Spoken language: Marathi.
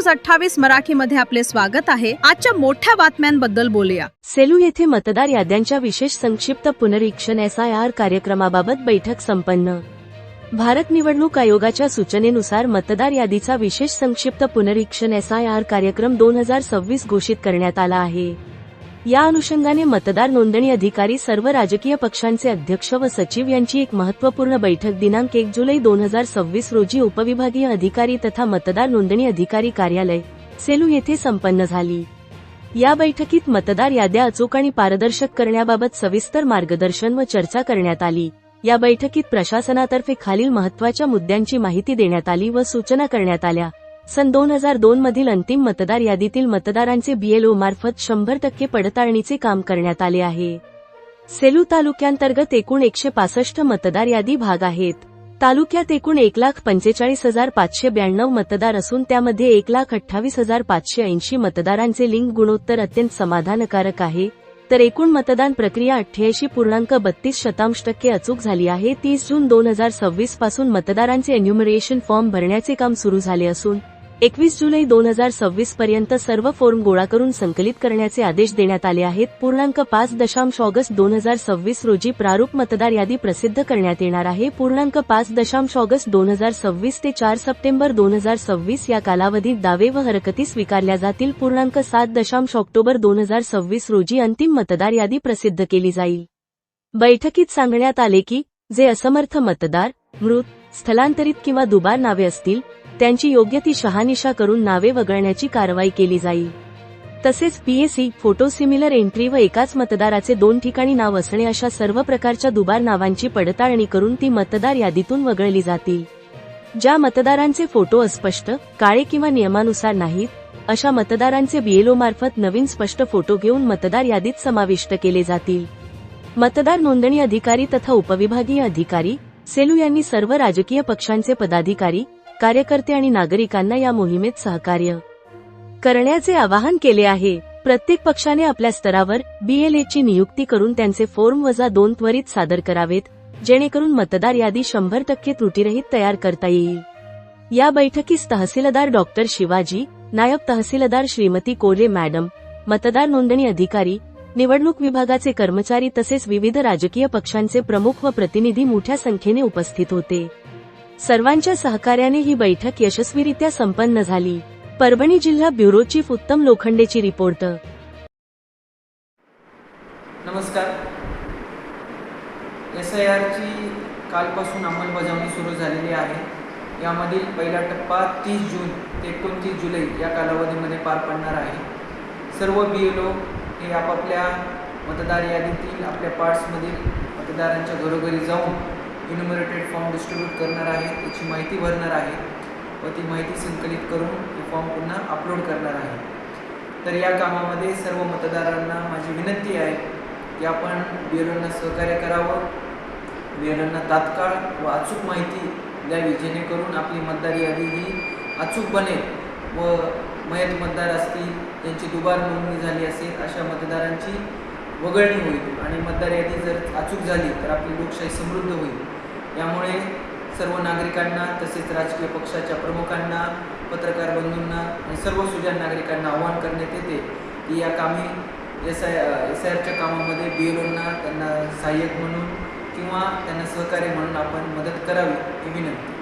न्यूज 28 मराठीमध्ये आपले स्वागत आहे। आजच्या मोठ्या बातम्यांबद्दल बोलूया। सेलू येथे मतदार याद्यांच्या विशेष संक्षिप्त पुनरीक्षण SIR कार्यक्रमाबाबत बैठक संपन्न। भारत निवडणूक आयोगाच्या सूचनेनुसार मतदार यादीचा विशेष संक्षिप्त पुनरीक्षण SIR कार्यक्रम 2026 घोषित करण्यात आला आहे। या अनुषंगाने मतदार नोंदणी अधिकारी, सर्व राजकीय पक्षांचे अध्यक्ष व सचिव यांची एक महत्त्वपूर्ण बैठक दिनांक 1 जुलै 2026 रोजी उपविभागीय अधिकारी तथा मतदार नोंदणी अधिकारी कार्यालय, सेलू येथे संपन्न झाली। या बैठकीत मतदार याद्या अचूक आणि पारदर्शक करण्याबाबत सविस्तर मार्गदर्शन व चर्चा करण्यात आली। या बैठकीत प्रशासनातर्फे खालील महत्त्वाच्या मुद्द्यांची माहिती देण्यात आली व सूचना करण्यात आल्या। सन 2002 मधील अंतिम मतदार यादीतील मतदारांचे BLO मार्फत 100% पडताळणीचे काम करण्यात आले आहे। सेलू तालुक्यांतर्गत एकूण 165 मतदार यादी भाग आहेत। तालुक्यात एकूण 1,45,592 मतदार असून त्यामध्ये 1,28,580 मतदारांचे लिंग गुणोत्तर अत्यंत समाधानकारक आहे, तर एकूण मतदान प्रक्रिया 88.32% अचूक झाली आहे। 30 जून 2026 पासून मतदारांचे एन्युमरेशन फॉर्म भरण्याचे काम सुरू झाले असून 21 जुलै 2026 पर्यंत सर्व फॉर्म गोळा करून संकलित करण्याचे आदेश देण्यात आले आहेत। 5 ऑगस्ट 2026 रोजी प्रारूप मतदार यादी प्रसिद्ध करण्यात येणार आहे। 5 ऑगस्ट 2026 ते 4 सप्टेंबर 2026 या कालावधीत दावे व हरकती स्वीकारल्या जातील। 7 ऑक्टोबर 2026 रोजी अंतिम मतदार यादी प्रसिद्ध केली जाईल। बैठकीत सांगण्यात आले की जे असमर्थ मतदार, मृत, स्थलांतरित किंवा दुबार नावे असतील त्यांची योग्य ती शहानिशा करून नावे वगळण्याची कारवाई केली जाईल। तसेच PAC, फोटो सिमिलर एंट्री व एकाच मतदाराचे 2 ठिकाणी नाव असणे अशा सर्व प्रकारच्या दुबार नावांची पडताळणी करून ती मतदार यादीतून वगळली जातील। ज्या मतदारांचे फोटो अस्पष्ट, काळे किंवा नियमानुसार नाहीत, अशा मतदारांचे BLO मार्फत नवीन स्पष्ट फोटो घेऊन मतदार यादीत समाविष्ट केले जातील। मतदार नोंदणी अधिकारी तथा उपविभागीय अधिकारी, सेलू यांनी सर्व राजकीय पक्षांचे पदाधिकारी, कार्यकर्ते आणि नागरिकांना या मोहिमेत सहकार्य करण्याचे आवाहन केले आहे। प्रत्येक पक्षाने आपल्या स्तरावर BLA ची नियुक्ती करून त्यांचे फॉर्म -2 त्वरित सादर करावेत, जेणेकरून मतदार यादी 100% त्रुटीरहित तयार करता येईल। या बैठकीस तहसीलदार डॉ. शिवाजी, नायब तहसीलदार श्रीमती कोल्हे मॅडम, मतदार नोंदणी अधिकारी, निवडणूक विभागाचे कर्मचारी तसेच विविध राजकीय पक्षांचे प्रमुख व प्रतिनिधी मोठ्या संख्येने उपस्थित होते। सर्वांच्या सहकार्याने ही बैठक यशस्वीरित्या संपन्न झाली। परभणी जिल्हा ब्युरो चीफ उत्तम लोखंडेची रिपोर्ट। नमस्कार। SIR ची कालपासून अंमलबजावणी सुरू झालेली आहे। यामधील पहिला टप्पा 30 जून ते 29 जुलै या कालावधीमध्ये पार पडणार आहे। सर्व BLO हे आपापल्या मतदार यादीतील आपल्या पार्ट्समधील मतदारांच्या घरोघरी जाऊन इन्युमरेटेड फॉर्म डिस्ट्रीब्यूट करणार आहे, त्याची माहिती भरणार आहे व ती माहिती संकलित करून हे फॉर्म पुन्हा अपलोड करणार आहे। तर या कामामध्ये सर्व मतदारांना माझी विनंती आहे की आपण BLOंना सहकार्य करावं, BLOंना तात्काळ व अचूक माहिती द्यावी, जेणेकरून आपली मतदार यादी ही अचूक बनेल व मयत मतदार असतील, त्यांची दुबार नोंदणी झाली असेल अशा मतदारांची वगळणी होईल आणि मतदार यादी जर अचूक झाली तर आपली लोकशाही समृद्ध होईल। यामुळे सर्व नागरिकांना तसेच राजकीय पक्षाच्या प्रमुखांना, पत्रकार बंधूंना आणि सर्व सुजाण नागरिकांना आवाहन करण्यात येते की या कामी SIRच्या कामामध्ये BLOंना त्यांना सहाय्यक म्हणून किंवा त्यांना सहकार्य म्हणून आपण मदत करावी ही विनंती।